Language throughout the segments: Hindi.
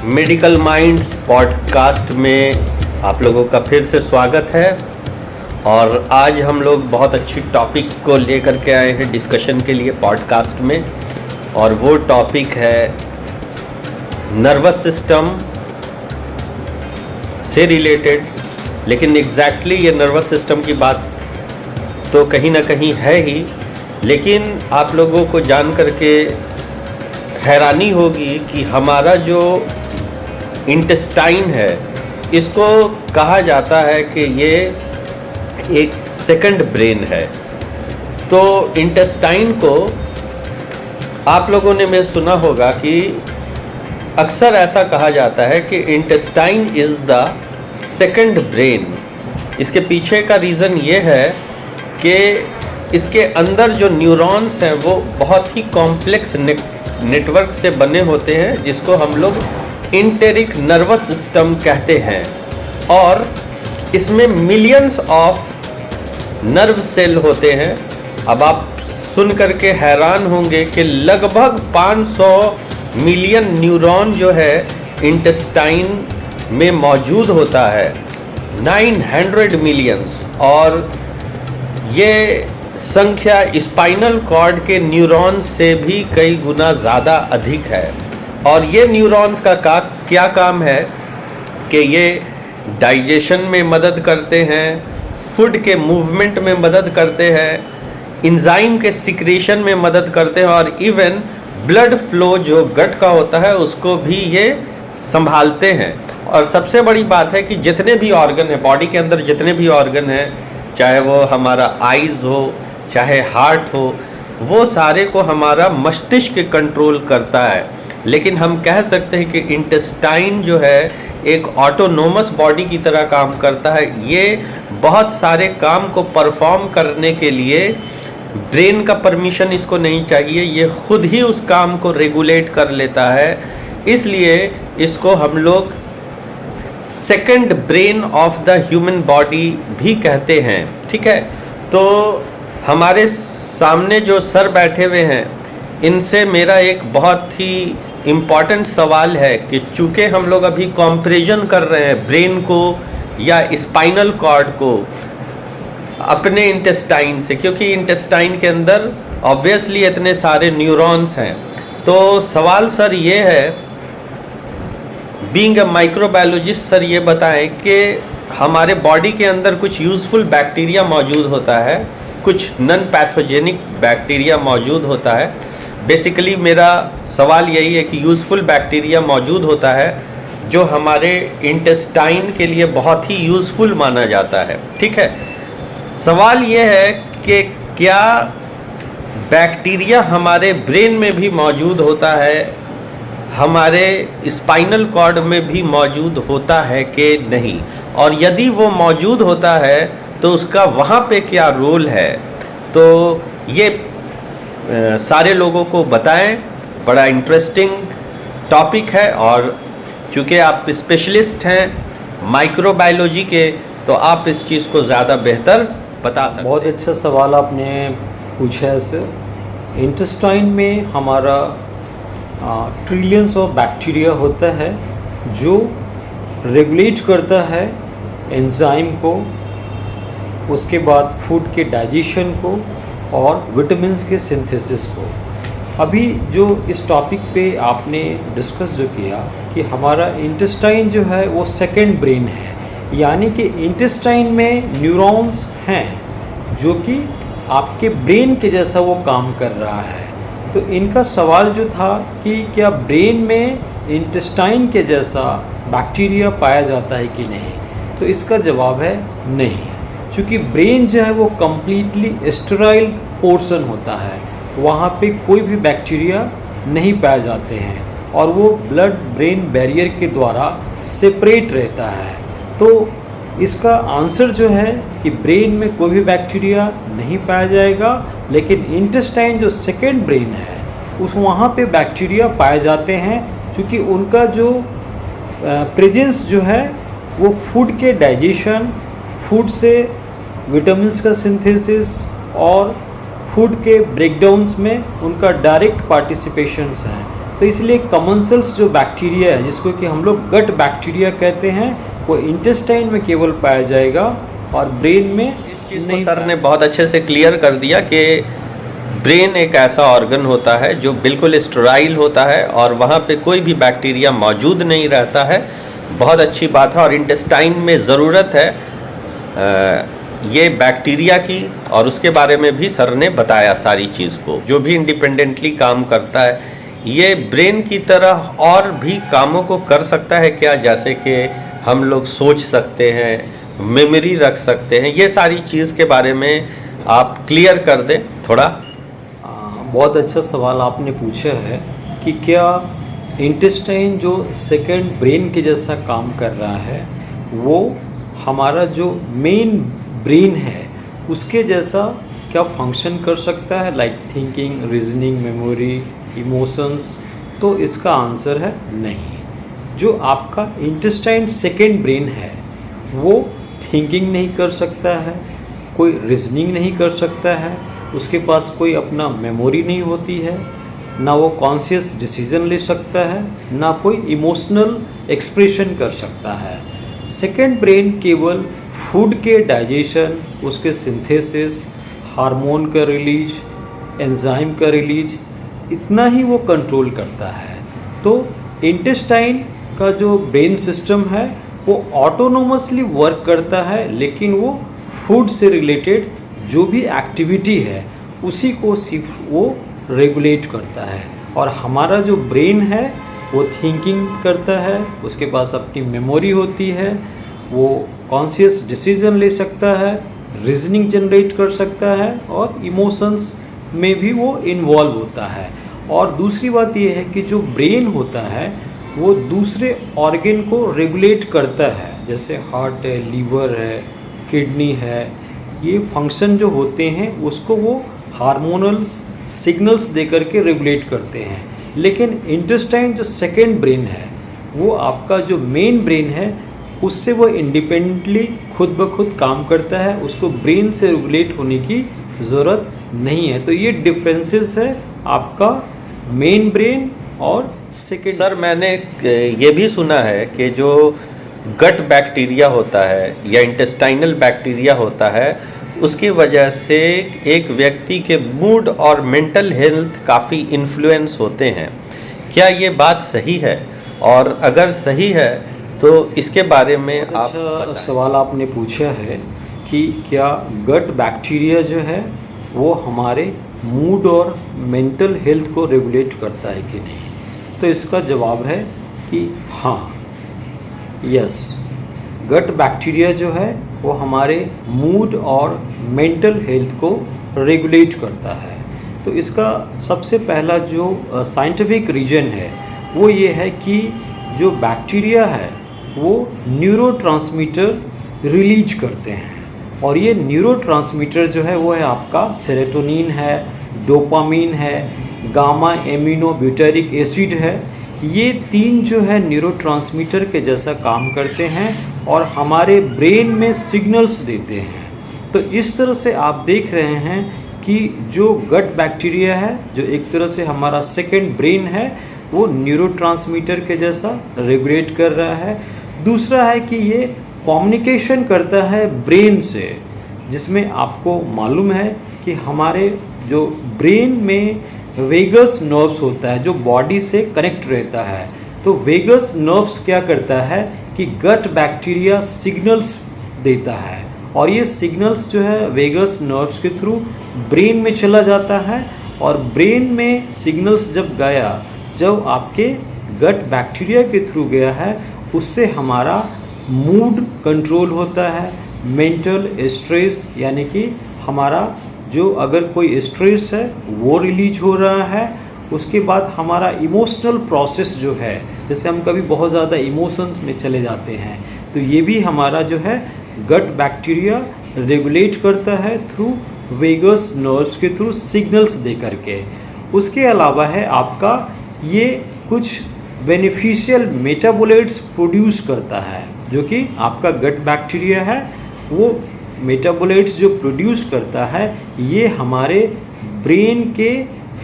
मेडिकल माइंड्स पॉडकास्ट में आप लोगों का फिर से स्वागत है। और आज हम लोग बहुत अच्छी टॉपिक को लेकर के आए हैं डिस्कशन के लिए पॉडकास्ट में, और वो टॉपिक है नर्वस सिस्टम से रिलेटेड। लेकिन एग्जैक्टली ये नर्वस सिस्टम की बात तो कहीं ना कहीं है ही, लेकिन आप लोगों को जान करके हैरानी होगी कि हमारा जो इंटेस्टाइन है, इसको कहा जाता है कि ये एक सेकंड ब्रेन है। तो इंटेस्टाइन को आप लोगों ने में सुना होगा कि अक्सर ऐसा कहा जाता है कि intestine is the second brain. इसके पीछे का रीज़न ये है कि इसके अंदर जो न्यूरॉन्स हैं वो बहुत ही कॉम्प्लेक्स नेटवर्क से बने होते हैं, जिसको हम लोग इंटेरिक नर्वस सिस्टम कहते हैं। और इसमें मिलियंस ऑफ नर्व सेल होते हैं। अब आप सुन करके हैरान होंगे कि लगभग 500 मिलियन न्यूरॉन जो है इंटेस्टाइन में मौजूद होता है, 900 मिलियंस। और ये संख्या स्पाइनल कॉर्ड के न्यूरॉन्स से भी कई गुना ज़्यादा अधिक है। और ये न्यूरॉन्स का क्या काम है कि ये डाइजेशन में मदद करते हैं, फूड के मूवमेंट में मदद करते हैं, एंजाइम के सिक्रेशन में मदद करते हैं, और इवन ब्लड फ्लो जो गट का होता है उसको भी ये संभालते हैं। और सबसे बड़ी बात है कि जितने भी ऑर्गन है बॉडी के अंदर, जितने भी ऑर्गन हैं, चाहे वो हमारा आइज़ हो, चाहे हार्ट हो, वो सारे को हमारा मस्तिष्क कंट्रोल करता है। लेकिन हम कह सकते हैं कि इंटेस्टाइन जो है एक ऑटोनोमस बॉडी की तरह काम करता है। ये बहुत सारे काम को परफॉर्म करने के लिए ब्रेन का परमिशन इसको नहीं चाहिए, ये खुद ही उस काम को रेगुलेट कर लेता है। इसलिए इसको हम लोग second brain of the human body भी कहते हैं। ठीक है, तो हमारे सामने जो सर बैठे हुए हैं, इनसे मेरा एक बहुत ही इम्पॉर्टेंट सवाल है कि चूँकि हम लोग अभी कंपैरिजन कर रहे हैं ब्रेन को या स्पाइनल कॉर्ड को अपने इंटेस्टाइन से, क्योंकि इंटेस्टाइन के अंदर ऑब्वियसली इतने सारे न्यूरॉन्स हैं। तो सवाल सर ये है, बीइंग अ माइक्रोबायोलॉजिस्ट, सर ये बताएं कि हमारे बॉडी के अंदर कुछ यूज़फुल बैक्टीरिया मौजूद होता है, कुछ नॉन पैथोजेनिक बैक्टीरिया मौजूद होता है। बेसिकली मेरा सवाल यही है कि यूज़फुल बैक्टीरिया मौजूद होता है जो हमारे इंटेस्टाइन के लिए बहुत ही यूज़फुल माना जाता है। ठीक है, सवाल ये है कि क्या बैक्टीरिया हमारे ब्रेन में भी मौजूद होता है, हमारे स्पाइनल कॉर्ड में भी मौजूद होता है कि नहीं, और यदि वो मौजूद होता है तो उसका वहाँ पे क्या रोल है। तो ये सारे लोगों को बताएं। बड़ा इंटरेस्टिंग टॉपिक है, और चूँकि आप स्पेशलिस्ट हैं माइक्रोबायोलॉजी के, तो आप इस चीज़ को ज़्यादा बेहतर बता सकते हैं। बहुत अच्छा सवाल आपने पूछा है सर। इंटेस्टाइन में हमारा ट्रिलियंस ऑफ बैक्टीरिया होता है जो रेगुलेट करता है एंजाइम को, उसके बाद फूड के डाइजेशन को और विटामिन के सिंथेसिस को। अभी जो इस टॉपिक पे आपने डिस्कस जो किया कि हमारा इंटेस्टाइन जो है वो सेकंड ब्रेन है, यानी कि इंटेस्टाइन में न्यूरॉन्स हैं जो कि आपके ब्रेन के जैसा वो काम कर रहा है। तो इनका सवाल जो था कि क्या ब्रेन में इंटेस्टाइन के जैसा बैक्टीरिया पाया जाता है कि नहीं, तो इसका जवाब है नहीं। क्योंकि ब्रेन जो है वो कम्प्लीटली स्टेराइल पोर्शन होता है, वहाँ पे कोई भी बैक्टीरिया नहीं पाए जाते हैं, और वो ब्लड ब्रेन बैरियर के द्वारा सेपरेट रहता है। तो इसका आंसर जो है कि ब्रेन में कोई भी बैक्टीरिया नहीं पाया जाएगा, लेकिन इंटेस्टाइन जो सेकेंड ब्रेन है उस वहाँ पे बैक्टीरिया पाए जाते हैं, क्योंकि उनका जो प्रेजेंस जो है वो फूड के डाइजेशन, फूड से विटामिन्स का सिंथेसिस और फूड के ब्रेकडाउन्स में उनका डायरेक्ट पार्टिसिपेशंस हैं। तो इसलिए कमेंसल्स जो बैक्टीरिया है, जिसको कि हम लोग गट बैक्टीरिया कहते हैं, वो इंटेस्टाइन में केवल पाया जाएगा और ब्रेन में इस चीज़ को सर ने बहुत अच्छे से क्लियर कर दिया कि ब्रेन एक ऐसा ऑर्गन होता है जो बिल्कुल स्टेराइल होता है और वहाँ पे कोई भी बैक्टीरिया मौजूद नहीं रहता है। बहुत अच्छी बात है। और इंटेस्टाइन में ज़रूरत है ये बैक्टीरिया की, और उसके बारे में भी सर ने बताया सारी चीज़ को। जो भी इंडिपेंडेंटली काम करता है, ये ब्रेन की तरह और भी कामों को कर सकता है क्या? जैसे कि हम लोग सोच सकते हैं, मेमोरी रख सकते हैं, ये सारी चीज़ के बारे में आप क्लियर कर दें थोड़ा। बहुत अच्छा सवाल आपने पूछा है कि क्या इंटेस्टाइन जो सेकंड ब्रेन के जैसा काम कर रहा है, वो हमारा जो मेन ब्रेन है उसके जैसा क्या फंक्शन कर सकता है, like thinking, reasoning, memory, emotions? तो इसका आंसर है नहीं। जो आपका इंटेस्टाइन सेकंड ब्रेन है वो थिंकिंग नहीं कर सकता है, कोई रीजनिंग नहीं कर सकता है, उसके पास कोई अपना मेमोरी नहीं होती है, ना वो कॉन्शियस डिसीजन ले सकता है, ना कोई इमोशनल एक्सप्रेशन कर सकता है। सेकेंड ब्रेन केवल फूड के डाइजेशन, उसके सिंथेसिस, हार्मोन का रिलीज, एंजाइम का रिलीज, इतना ही वो कंट्रोल करता है। तो इंटेस्टाइन का जो ब्रेन सिस्टम है वो ऑटोनोमसली वर्क करता है, लेकिन वो फूड से रिलेटेड जो भी एक्टिविटी है उसी को सिर्फ वो रेगुलेट करता है। और हमारा जो ब्रेन है वो थिंकिंग करता है, उसके पास अपनी मेमोरी होती है, वो कॉन्शियस डिसीजन ले सकता है, रीजनिंग जनरेट कर सकता है और इमोशंस में भी वो इन्वॉल्व होता है। और दूसरी बात ये है कि जो ब्रेन होता है वो दूसरे ऑर्गन को रेगुलेट करता है, जैसे हार्ट है, लीवर है, किडनी है। ये फंक्शन जो होते हैं उसको वो हार्मोनल सिग्नल्स दे करके रेगुलेट करते हैं। लेकिन इंटेस्टाइन जो सेकेंड ब्रेन है वो आपका जो मेन ब्रेन है उससे वो इंडिपेंडेंटली खुद ब खुद काम करता है, उसको ब्रेन से रेगुलेट होने की ज़रूरत नहीं है। तो ये डिफरेंसेस है आपका मेन ब्रेन और सेकेंड। सर मैंने ये भी सुना है कि जो गट बैक्टीरिया होता है या इंटेस्टाइनल बैक्टीरिया होता है उसकी वजह से एक व्यक्ति के मूड और मेंटल हेल्थ काफ़ी इन्फ्लुएंस होते हैं। क्या ये बात सही है? और अगर सही है तो इसके बारे में आप अच्छा सवाल आपने पूछा है कि क्या गट बैक्टीरिया जो है वो हमारे मूड और मेंटल हेल्थ को रेगुलेट करता है कि नहीं। तो इसका जवाब है कि हाँ, यस, गट बैक्टीरिया जो है वो हमारे मूड और मेंटल हेल्थ को रेगुलेट करता है। तो इसका सबसे पहला जो साइंटिफिक रीजन है वो ये है कि जो बैक्टीरिया है वो न्यूरोट्रांसमीटर रिलीज करते हैं, और ये न्यूरोट्रांसमीटर जो है वो है आपका सेरोटोनिन है, डोपामीन है, गामा एमिनो ब्यूटारिक एसिड है। ये तीन जो है न्यूरोट्रांसमीटर के जैसा काम करते हैं और हमारे ब्रेन में सिग्नल्स देते हैं। तो इस तरह से आप देख रहे हैं कि जो गट बैक्टीरिया है, जो एक तरह से हमारा सेकेंड ब्रेन है, वो न्यूरोट्रांसमीटर के जैसा रेगुलेट कर रहा है। दूसरा है कि ये कम्युनिकेशन करता है ब्रेन से, जिसमें आपको मालूम है कि हमारे जो ब्रेन में वेगस नर्व्स होता है जो बॉडी से कनेक्ट रहता है। तो वेगस नर्व्स क्या करता है कि गट बैक्टीरिया सिग्नल्स देता है, और ये सिग्नल्स जो है वेगस नर्व्स के थ्रू ब्रेन में चला जाता है। और ब्रेन में सिग्नल्स जब गया, जब आपके गट बैक्टीरिया के थ्रू गया है, उससे हमारा मूड कंट्रोल होता है, मेंटल स्ट्रेस यानी कि हमारा जो अगर कोई स्ट्रेस है वो रिलीज हो रहा है। उसके बाद हमारा इमोशनल प्रोसेस जो है, जैसे हम कभी बहुत ज़्यादा इमोशंस में चले जाते हैं, तो ये भी हमारा जो है गट बैक्टीरिया रेगुलेट करता है थ्रू वेगस नर्व्स के थ्रू सिग्नल्स दे करके। उसके अलावा है आपका ये कुछ बेनिफिशियल मेटाबोलाइट्स प्रोड्यूस करता है, जो कि आपका गट बैक्टीरिया है वो मेटाबोलाइट्स जो प्रोड्यूस करता है, ये हमारे ब्रेन के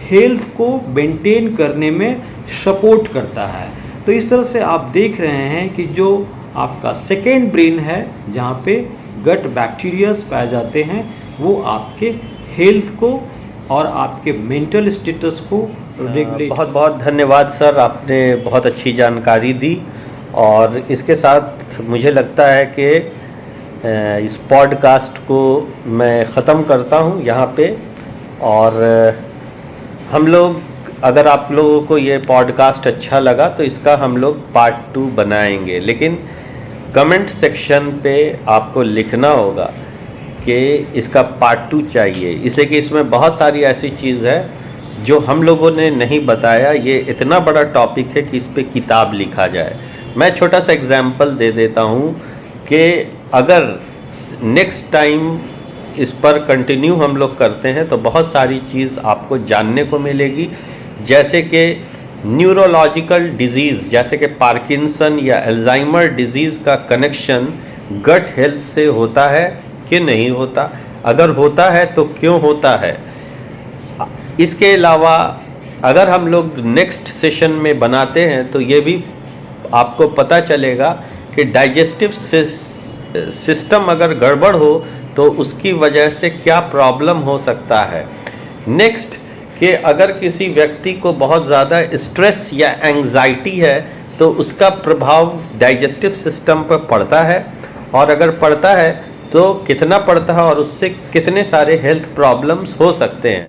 हेल्थ को मेंटेन करने में सपोर्ट करता है। तो इस तरह से आप देख रहे हैं कि जो आपका सेकेंड ब्रेन है, जहाँ पे गट बैक्टीरियाज पाए जाते हैं, वो आपके हेल्थ को और आपके मेंटल स्टेटस को रेगुलेट। बहुत बहुत धन्यवाद सर, आपने बहुत अच्छी जानकारी दी। और इसके साथ मुझे लगता है कि इस पॉडकास्ट को मैं ख़त्म करता हूँ यहाँ पे। और हम लोग, अगर आप लोगों को ये पॉडकास्ट अच्छा लगा तो इसका हम लोग पार्ट 2 बनाएंगे, लेकिन कमेंट सेक्शन पे आपको लिखना होगा कि इसका पार्ट 2 चाहिए, इसलिए कि इसमें बहुत सारी ऐसी चीज़ है जो हम लोगों ने नहीं बताया। ये इतना बड़ा टॉपिक है कि इस पे किताब लिखा जाए। मैं छोटा सा एग्जाम्पल दे देता हूँ कि अगर नेक्स्ट टाइम इस पर कंटिन्यू हम लोग करते हैं तो बहुत सारी चीज़ आपको जानने को मिलेगी, जैसे कि न्यूरोलॉजिकल डिजीज़ जैसे कि पार्किंसन या अल्जाइमर डिजीज़ का कनेक्शन गट हेल्थ से होता है कि नहीं होता, अगर होता है तो क्यों होता है। इसके अलावा अगर हम लोग नेक्स्ट सेशन में बनाते हैं तो ये भी आपको पता चलेगा कि डाइजेस्टिव सिस्टम अगर गड़बड़ हो तो उसकी वजह से क्या प्रॉब्लम हो सकता है। नेक्स्ट कि अगर किसी व्यक्ति को बहुत ज़्यादा स्ट्रेस या एंग्जाइटी है तो उसका प्रभाव डाइजेस्टिव सिस्टम पर पड़ता है, और अगर पड़ता है तो कितना पड़ता है और उससे कितने सारे हेल्थ प्रॉब्लम्स हो सकते हैं।